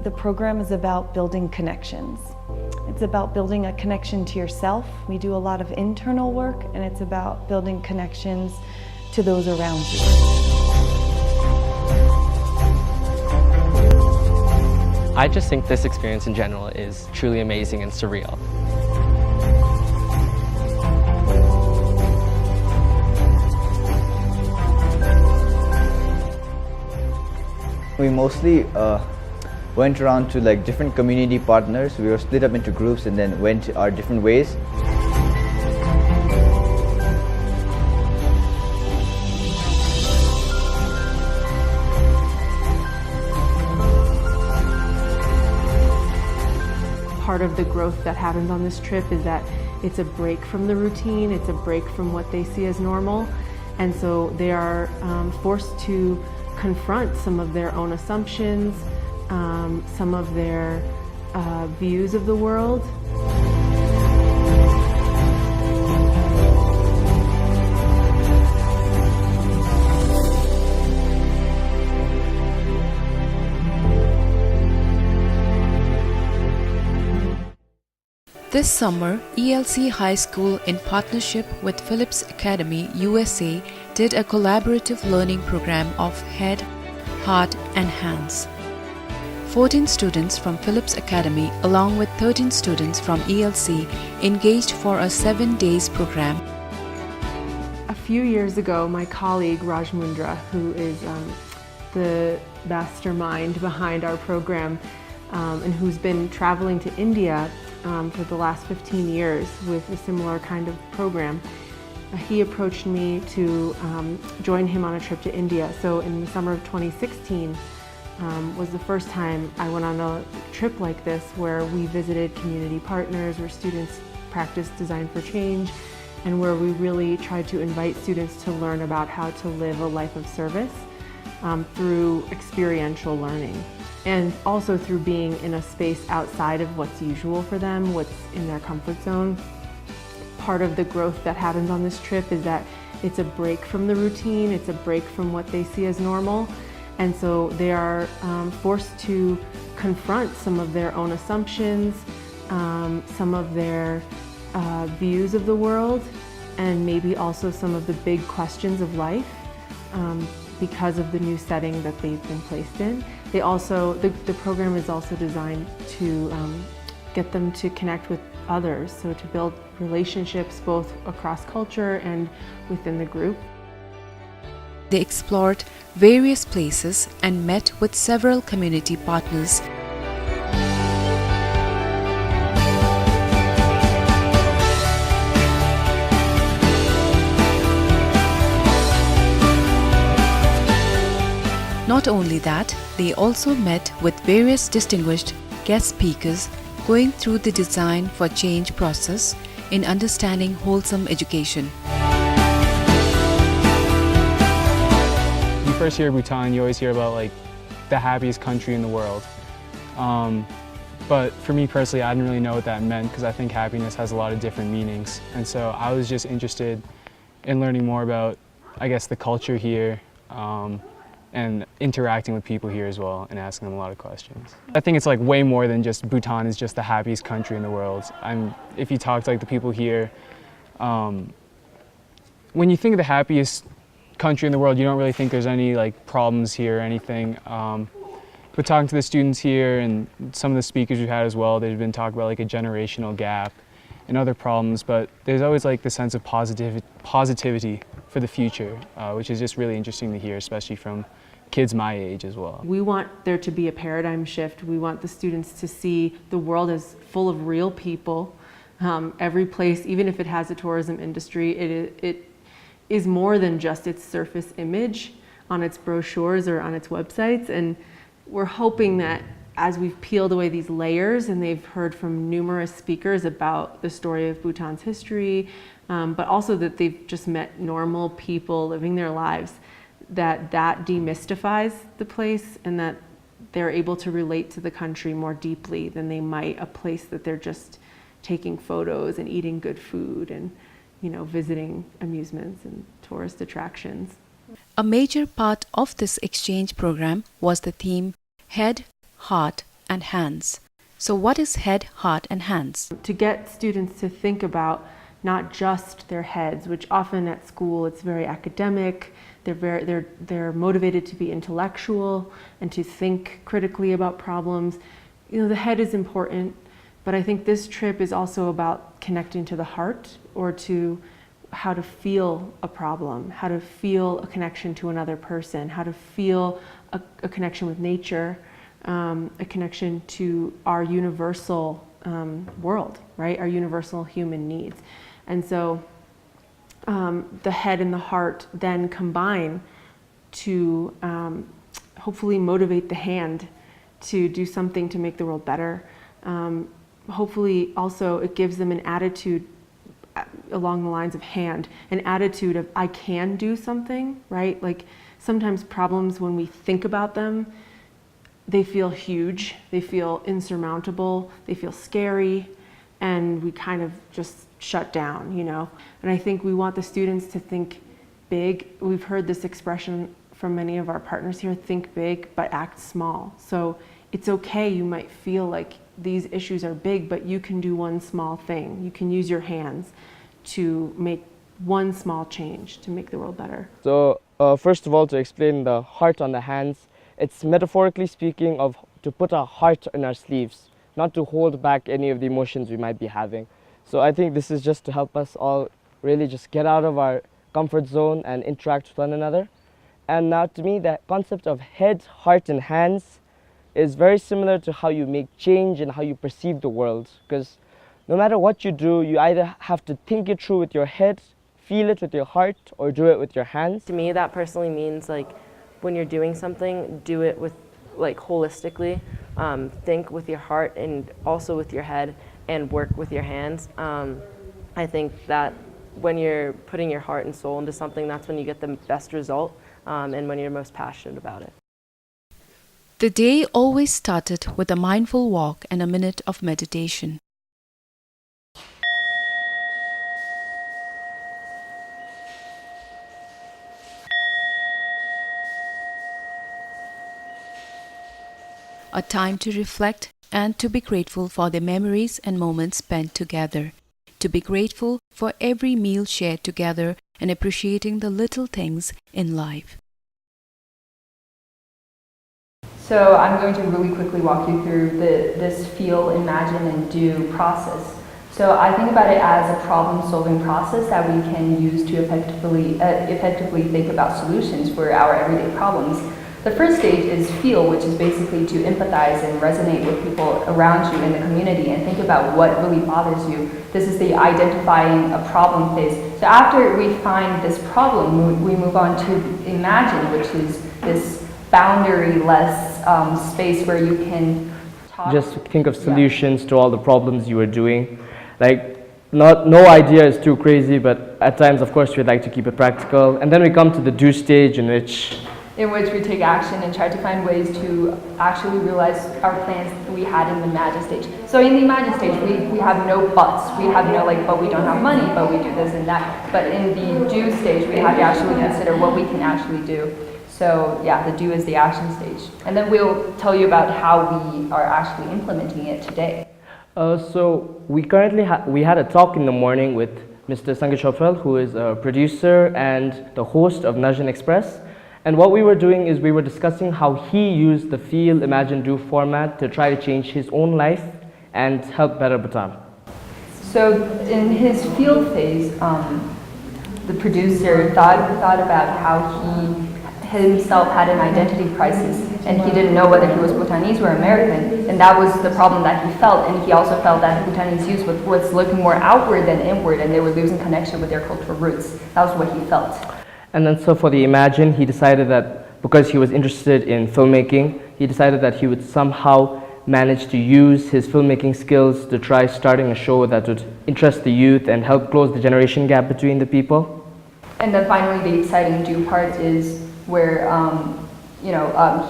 The program is about building connections. It's about building a connection to yourself. We do a lot of internal work, and it's about building connections to those around you. I just think this experience in general is truly amazing and surreal. We mostly went around to different community partners. We were split up into groups and then went our different ways. Part of the growth that happens on this trip is that it's a break from the routine, it's a break from what they see as normal, and so they are forced to confront some of their own assumptions, some of their views of the world. This summer, ELC High School, in partnership with Phillips Academy, USA, did a collaborative learning program of Head, Heart and Hands. 14 students from Phillips Academy, along with 13 students from ELC, engaged for a 7 days program. A few years ago, my colleague Raj Mundra, who is the mastermind behind our program and who's been traveling to India for the last 15 years with a similar kind of program, he approached me to join him on a trip to India. So in the summer of 2016 was the first time I went on a trip like this, where we visited community partners, where students practiced design for change, and where we really tried to invite students to learn about how to live a life of service through experiential learning. And also through being in a space outside of what's usual for them, what's in their comfort zone. Part of the growth that happens on this trip is that it's a break from the routine, it's a break from what they see as normal, and so they are forced to confront some of their own assumptions, some of their views of the world, and maybe also some of the big questions of life. Because of the new setting that they've been placed in. The program is also designed to get them to connect with others, so to build relationships both across culture and within the group. They explored various places and met with several community partners. Not only that, they also met with various distinguished guest speakers going through the Design for Change process in understanding wholesome education. When you first hear Bhutan, you always hear about the happiest country in the world. But for me personally, I didn't really know what that meant, because I think happiness has a lot of different meanings. And so I was just interested in learning more about, I guess, the culture here, and interacting with people here as well, and asking them a lot of questions. I think it's way more than just Bhutan is just the happiest country in the world. If you talk to the people here, when you think of the happiest country in the world, you don't really think there's any problems here or anything. But talking to the students here and some of the speakers we've had as well, they've been talking about a generational gap and other problems, but there's always the sense of positivity for the future, which is just really interesting to hear, especially from kids my age as well. We want there to be a paradigm shift. We want the students to see the world as full of real people. Every place, even if it has a tourism industry, it is more than just its surface image on its brochures or on its websites. And we're hoping that as we've peeled away these layers, and they've heard from numerous speakers about the story of Bhutan's history, but also that they've just met normal people living their lives, that demystifies the place, and that they're able to relate to the country more deeply than they might a place that they're just taking photos and eating good food and visiting amusements and tourist attractions. A major part of this exchange program was the theme Head, Heart and hands. So what is head, heart, and hands? To get students to think about not just their heads, which often at school it's very academic, they're motivated to be intellectual and to think critically about problems. You know, the head is important, but I think this trip is also about connecting to the heart, or to how to feel a problem, how to feel a connection to another person, how to feel a connection with nature, a connection to our universal world, right? Our universal human needs. And so the head and the heart then combine to hopefully motivate the hand to do something to make the world better. Hopefully also it gives them an attitude along the lines of hand, an attitude of I can do something, right? Like sometimes problems, when we think about them, they feel huge, they feel insurmountable, they feel scary, and we kind of just shut down, you know? And I think we want the students to think big. We've heard this expression from many of our partners here, think big, but act small. So it's okay, you might feel like these issues are big, but you can do one small thing. You can use your hands to make one small change to make the world better. So first of all, to explain the heart on the hands, it's metaphorically speaking of to put our heart in our sleeves, not to hold back any of the emotions we might be having. So I think this is just to help us all really just get out of our comfort zone and interact with one another. And now to me, the concept of head, heart and hands is very similar to how you make change and how you perceive the world. Because no matter what you do, you either have to think it through with your head, feel it with your heart, or do it with your hands. To me, that personally means like when you're doing something, do it with like holistically. Think with your heart and also with your head, and work with your hands. I think that when you're putting your heart and soul into something, that's when you get the best result, and when you're most passionate about it. The day always started with a mindful walk and a minute of meditation. A time to reflect and to be grateful for the memories and moments spent together. To be grateful for every meal shared together and appreciating the little things in life. So I'm going to really quickly walk you through this feel, imagine, and do process. So I think about it as a problem-solving process that we can use to effectively think about solutions for our everyday problems. The first stage is feel, which is basically to empathize and resonate with people around you in the community and think about what really bothers you. This is the identifying a problem phase. So after we find this problem, we move on to imagine, which is this boundary-less space where you can talk. Just think of solutions to all the problems you are doing. Like, no idea is too crazy, but at times, of course, we'd like to keep it practical. And then we come to the do stage, in which we take action and try to find ways to actually realize our plans that we had in the imagine stage. So in the imagine stage, we have no buts. We have no like, but we don't have money, but we do this and that. But in the do stage, we have to actually consider what we can actually do. So yeah, the do is the action stage. And then we'll tell you about how we are actually implementing it today. So we currently we had a talk in the morning with Mr. Sangeet Chopral, who is a producer and the host of Najin Express. And what we were doing is we were discussing how he used the feel, imagine, do format to try to change his own life and help better Bhutan. So in his feel phase, the producer thought about how he himself had an identity crisis and he didn't know whether he was Bhutanese or American, and that was the problem that he felt. And he also felt that Bhutanese youth was looking more outward than inward, and they were losing connection with their cultural roots. That was what he felt. And then so for the Imagine, he decided that because he was interested in filmmaking, he decided that he would somehow manage to use his filmmaking skills to try starting a show that would interest the youth and help close the generation gap between the people. And then finally, the exciting do part is where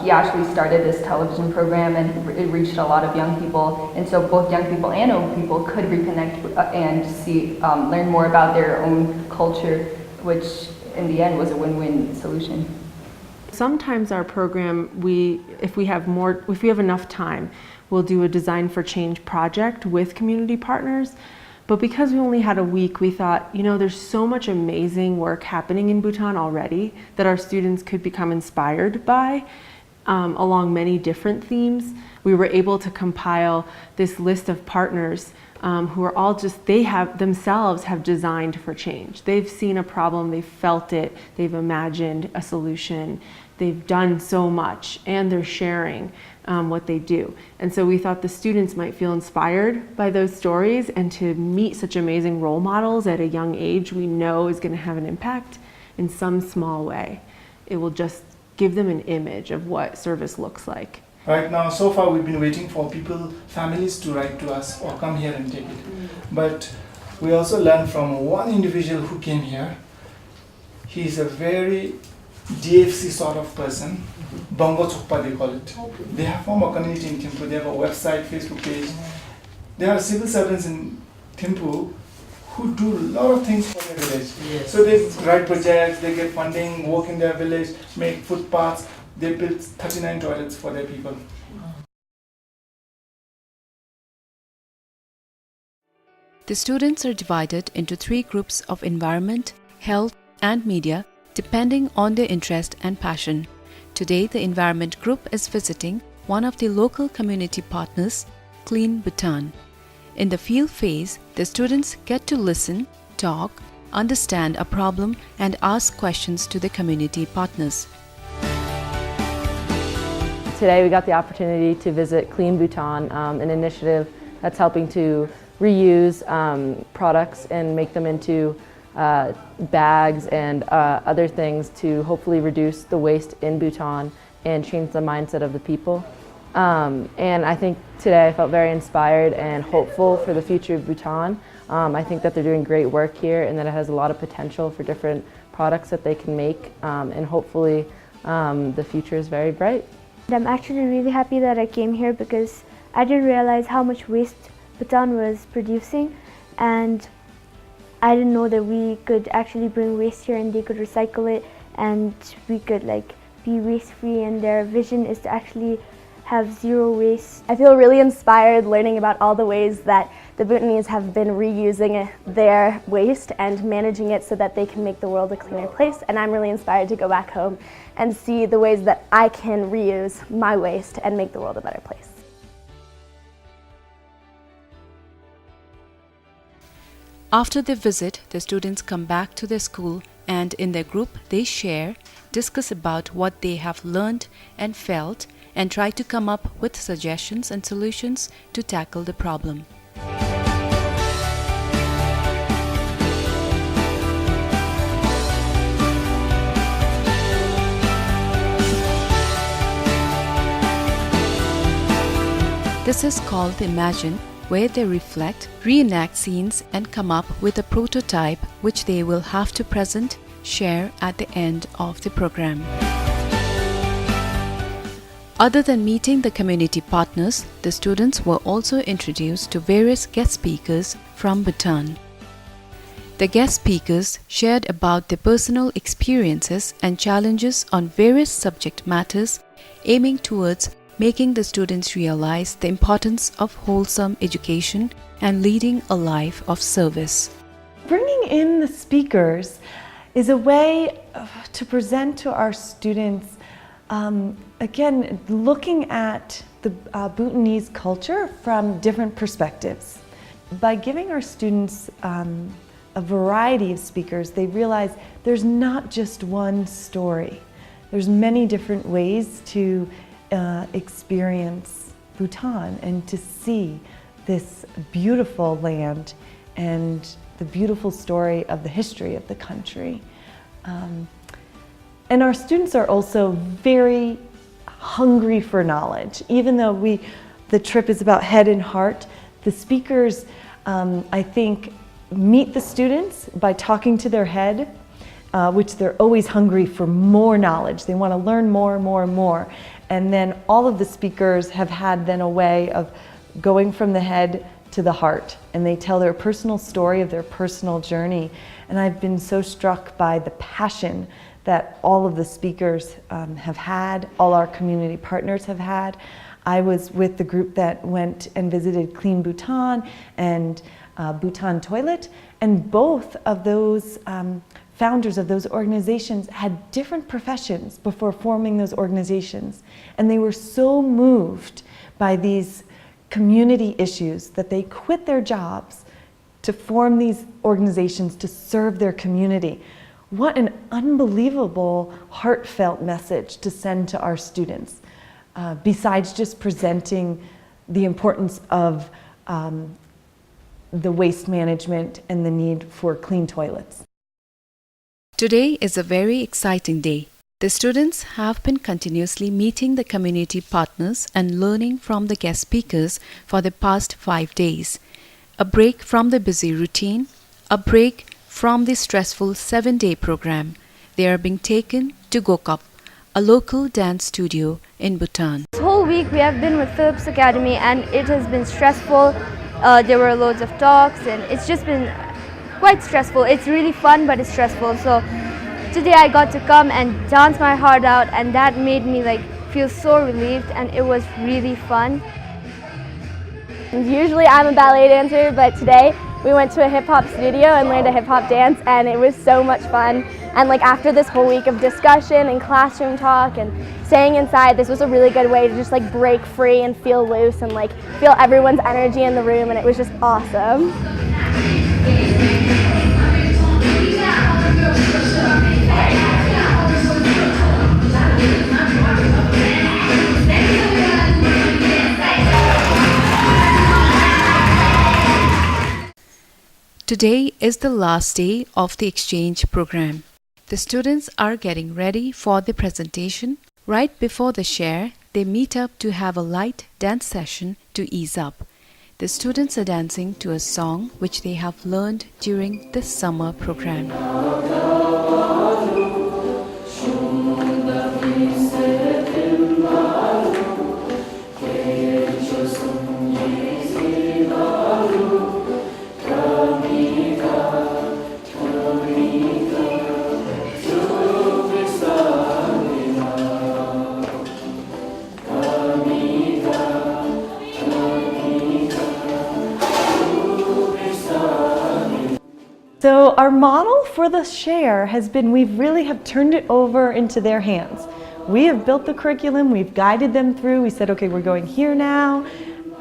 he actually started this television program, and it reached a lot of young people. And so both young people and old people could reconnect and learn more about their own culture, which in the end was a win-win solution. Sometimes our program, if we have enough time, we'll do a Design for Change project with community partners. But because we only had a week, we thought, there's so much amazing work happening in Bhutan already that our students could become inspired by along many different themes. We were able to compile this list of partners who are all themselves have designed for change. They've seen a problem, they've felt it, they've imagined a solution, they've done so much, and they're sharing what they do. And so we thought the students might feel inspired by those stories, and to meet such amazing role models at a young age we know is going to have an impact in some small way. It will just give them an image of what service looks like. Right now, so far we've been waiting for families to write to us or come here and take it. But we also learned from one individual who came here. He's a very DFC sort of person. Bongo Chokpa they call it. They have formed a community in Thimphu. They have a website, Facebook page. There are civil servants in Thimphu who do a lot of things for their village. Yes. So they write projects, they get funding, work in their village, make footpaths. They built 39 toilets for their people. The students are divided into 3 groups of environment, health, and media, depending on their interest and passion. Today, the environment group is visiting one of the local community partners, Clean Bhutan. In the field phase, the students get to listen, talk, understand a problem, and ask questions to the community partners. Today we got the opportunity to visit Clean Bhutan, an initiative that's helping to reuse products and make them into bags and other things to hopefully reduce the waste in Bhutan and change the mindset of the people. And I think today I felt very inspired and hopeful for the future of Bhutan. I think that they're doing great work here and that it has a lot of potential for different products that they can make, and hopefully the future is very bright. I'm actually really happy that I came here because I didn't realize how much waste Bhutan was producing, and I didn't know that we could actually bring waste here and they could recycle it and we could be waste free, and their vision is to actually have zero waste. I feel really inspired learning about all the ways that the Bhutanese have been reusing their waste and managing it so that they can make the world a cleaner place, and I'm really inspired to go back home and see the ways that I can reuse my waste and make the world a better place. After the visit, the students come back to their school, and in their group they share, discuss about what they have learned and felt, and try to come up with suggestions and solutions to tackle the problem. This is called Imagine, where they reflect, reenact scenes, and come up with a prototype which they will have to present, share at the end of the program. Other than meeting the community partners, the students were also introduced to various guest speakers from Bhutan. The guest speakers shared about their personal experiences and challenges on various subject matters, aiming towards making the students realize the importance of wholesome education and leading a life of service. Bringing in the speakers is a way to present to our students, again, looking at the Bhutanese culture from different perspectives. By giving our students a variety of speakers, they realize there's not just one story. There's many different ways to experience Bhutan and to see this beautiful land and the beautiful story of the history of the country. And our students are also very hungry for knowledge. Even though the trip is about head and heart, the speakers, I think, meet the students by talking to their head, which they're always hungry for more knowledge. They want to learn more and more and more. And then all of the speakers have had then a way of going from the head to the heart, and they tell their personal story of their personal journey. And I've been so struck by the passion that all of the speakers have had, all our community partners have had. I was with the group that went and visited Clean Bhutan and Bhutan Toilet, and both of those founders of those organizations had different professions before forming those organizations, and they were so moved by these community issues that they quit their jobs to form these organizations to serve their community. What an unbelievable, heartfelt message to send to our students, besides just presenting the importance of the waste management and the need for clean toilets. Today is a very exciting day. The students have been continuously meeting the community partners and learning from the guest speakers for the past 5 days. A break from the busy routine, a break from the stressful 7-day program. They are being taken to Gokap, a local dance studio in Bhutan. This whole week we have been with Phillips Academy and it has been stressful. There were loads of talks and it's just been quite stressful. It's really fun but it's stressful. So today I got to come and dance my heart out, and that made me feel so relieved, and it was really fun. Usually I'm a ballet dancer, but today we went to a hip-hop studio and learned a hip-hop dance, and it was so much fun. And after this whole week of discussion and classroom talk and staying inside, this was a really good way to just break free and feel loose and feel everyone's energy in the room, and it was just awesome. Today is the last day of the exchange program. The students are getting ready for the presentation. Right before the share, they meet up to have a light dance session to ease up. The students are dancing to a song which they have learned during the summer program. So our model for the share has been, we really have turned it over into their hands. We have built the curriculum, we've guided them through, we said, okay, we're going here now,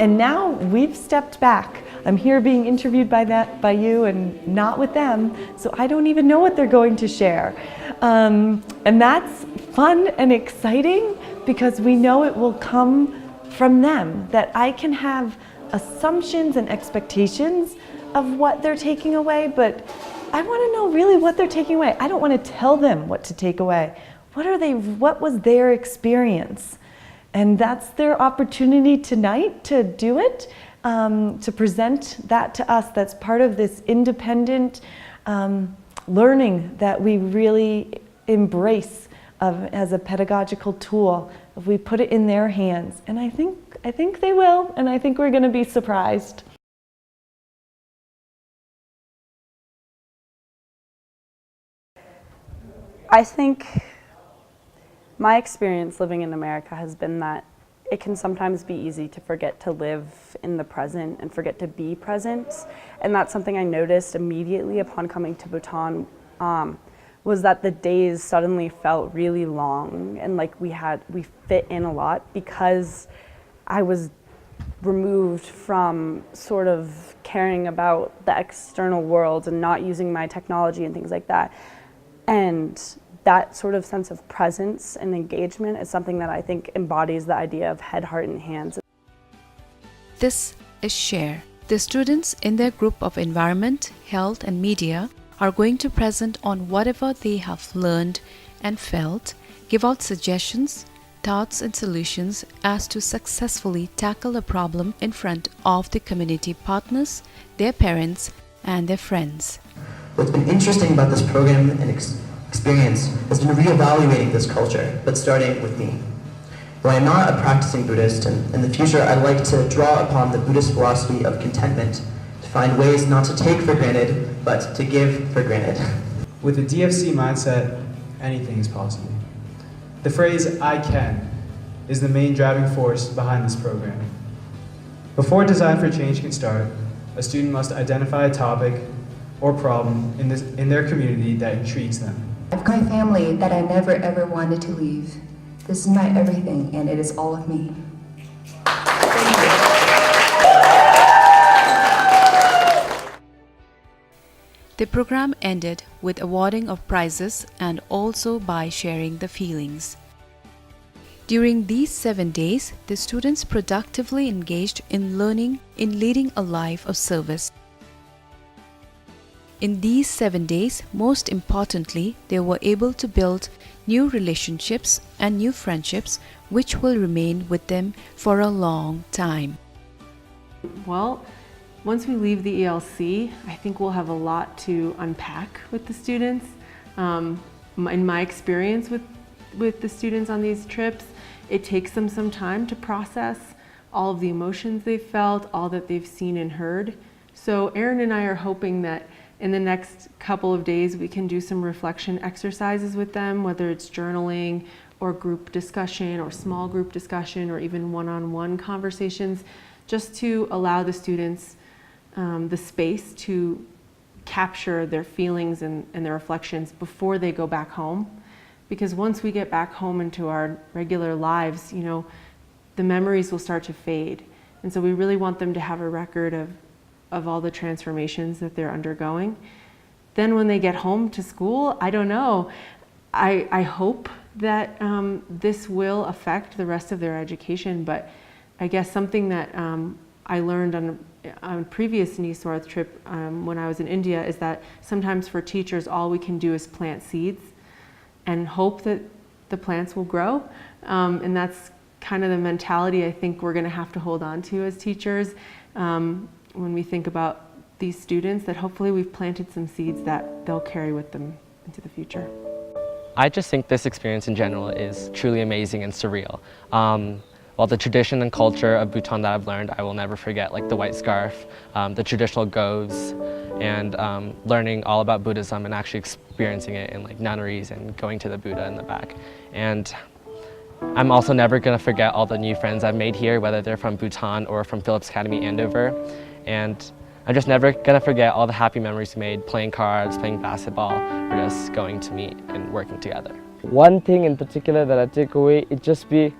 and now we've stepped back. I'm here being interviewed by you and not with them, so I don't even know what they're going to share. And that's fun and exciting because we know it will come from them, that I can have assumptions and expectations of what they're taking away, but I want to know really what they're taking away. I don't want to tell them what to take away. What was their experience? And that's their opportunity tonight to do it, to present that to us. That's part of this independent learning that we really embrace as a pedagogical tool. If we put it in their hands, and I think they will, and I think we're going to be surprised. I think my experience living in America has been that it can sometimes be easy to forget to live in the present and forget to be present. And that's something I noticed immediately upon coming to Bhutan, was that the days suddenly felt really long, and we fit in a lot because I was removed from sort of caring about the external world and not using my technology and things like that. And that sort of sense of presence and engagement is something that I think embodies the idea of head, heart, and hands. This is SHARE. The students in their group of Environment, Health and Media are going to present on whatever they have learned and felt, give out suggestions, thoughts and solutions as to successfully tackle a problem in front of the community partners, their parents and their friends. What's been interesting about this program and experience has been reevaluating this culture, but starting with me. Though I am not a practicing Buddhist, and in the future I'd like to draw upon the Buddhist philosophy of contentment to find ways not to take for granted, but to give for granted. With the DFC mindset anything is possible. The phrase, "I can," is the main driving force behind this program. Before Design for Change can start, a student must identify a topic or problem in their community that intrigues them. I've got a family that I never ever wanted to leave. This is my everything, and it is all of me. The program ended with awarding of prizes and also by sharing the feelings. During these 7 days, the students productively engaged in learning in leading a life of service. In these 7 days, most importantly, they were able to build new relationships and new friendships which will remain with them for a long time. Well, once we leave the ELC, I think we'll have a lot to unpack with the students. In my experience with the students on these trips, it takes them some time to process all of the emotions they've felt, all that they've seen and heard. So Erin and I are hoping that in the next couple of days we can do some reflection exercises with them, whether it's journaling or group discussion or small group discussion or even one-on-one conversations, just to allow the students the space to capture their feelings and their reflections before they go back home. Because once we get back home into our regular lives, you know, the memories will start to fade. And so we really want them to have a record of all the transformations that they're undergoing. Then when they get home to school, I don't know. I hope that this will affect the rest of their education, but I guess something that I learned on a previous NESWARTH trip when I was in India is that sometimes for teachers all we can do is plant seeds and hope that the plants will grow. And that's kind of the mentality I think we're going to have to hold on to as teachers when we think about these students, that hopefully we've planted some seeds that they'll carry with them into the future. I just think this experience in general is truly amazing and surreal. While the tradition and culture of Bhutan that I've learned, I will never forget, like the white scarf, the traditional goes, and learning all about Buddhism and actually experiencing it in like nunneries and going to the Buddha in the back. And I'm also never going to forget all the new friends I've made here, whether they're from Bhutan or from Phillips Academy Andover. And I'm just never going to forget all the happy memories we made, playing cards, playing basketball, or just going to meet and working together. One thing in particular that I take away, it just be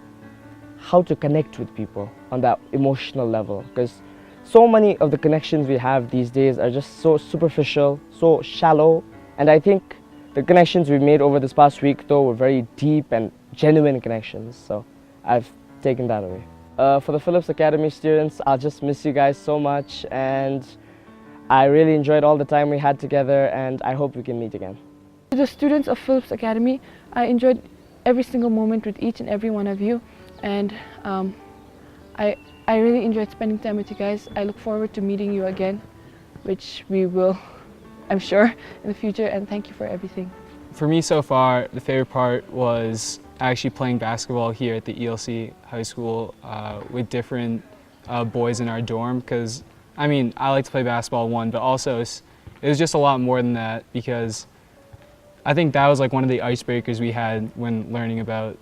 how to connect with people on that emotional level, because so many of the connections we have these days are just so superficial, so shallow, and I think the connections we made over this past week though were very deep and genuine connections, so I've taken that away. For the Phillips Academy students, I'll just miss you guys so much, and I really enjoyed all the time we had together, and I hope we can meet again. To the students of Phillips Academy, I enjoyed every single moment with each and every one of you, and I really enjoyed spending time with you guys. I look forward to meeting you again, which we will, I'm sure, in the future, and thank you for everything. For me so far, the favorite part was actually playing basketball here at the ELC High School with different boys in our dorm, because I mean, I like to play basketball but also it was just a lot more than that, because I think that was like one of the icebreakers we had when learning about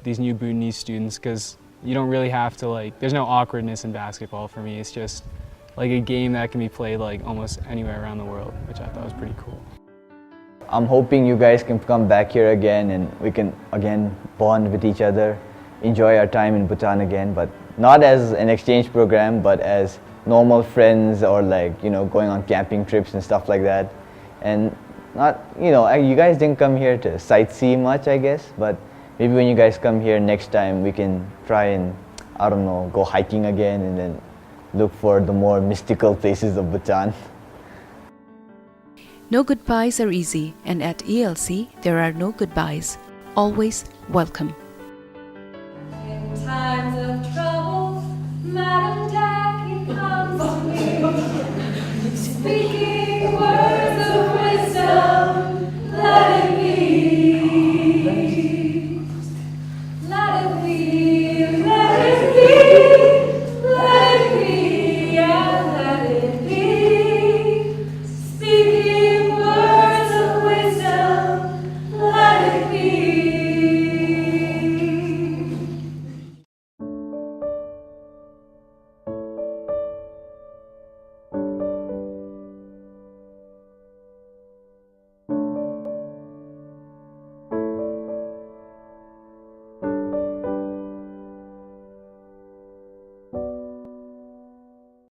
these new Bhutanese students, because you don't really have to there's no awkwardness in basketball for me. It's just like a game that can be played like almost anywhere around the world, which I thought was pretty cool. I'm hoping you guys can come back here again and we can again bond with each other, enjoy our time in Bhutan again, but not as an exchange program, but as normal friends, or going on camping trips and stuff like that. And not, you guys didn't come here to sightsee much, I guess, but maybe when you guys come here next time, we can try and, I don't know, go hiking again and then look for the more mystical places of Bhutan. No goodbyes are easy, and at ELC there are no goodbyes. Always welcome.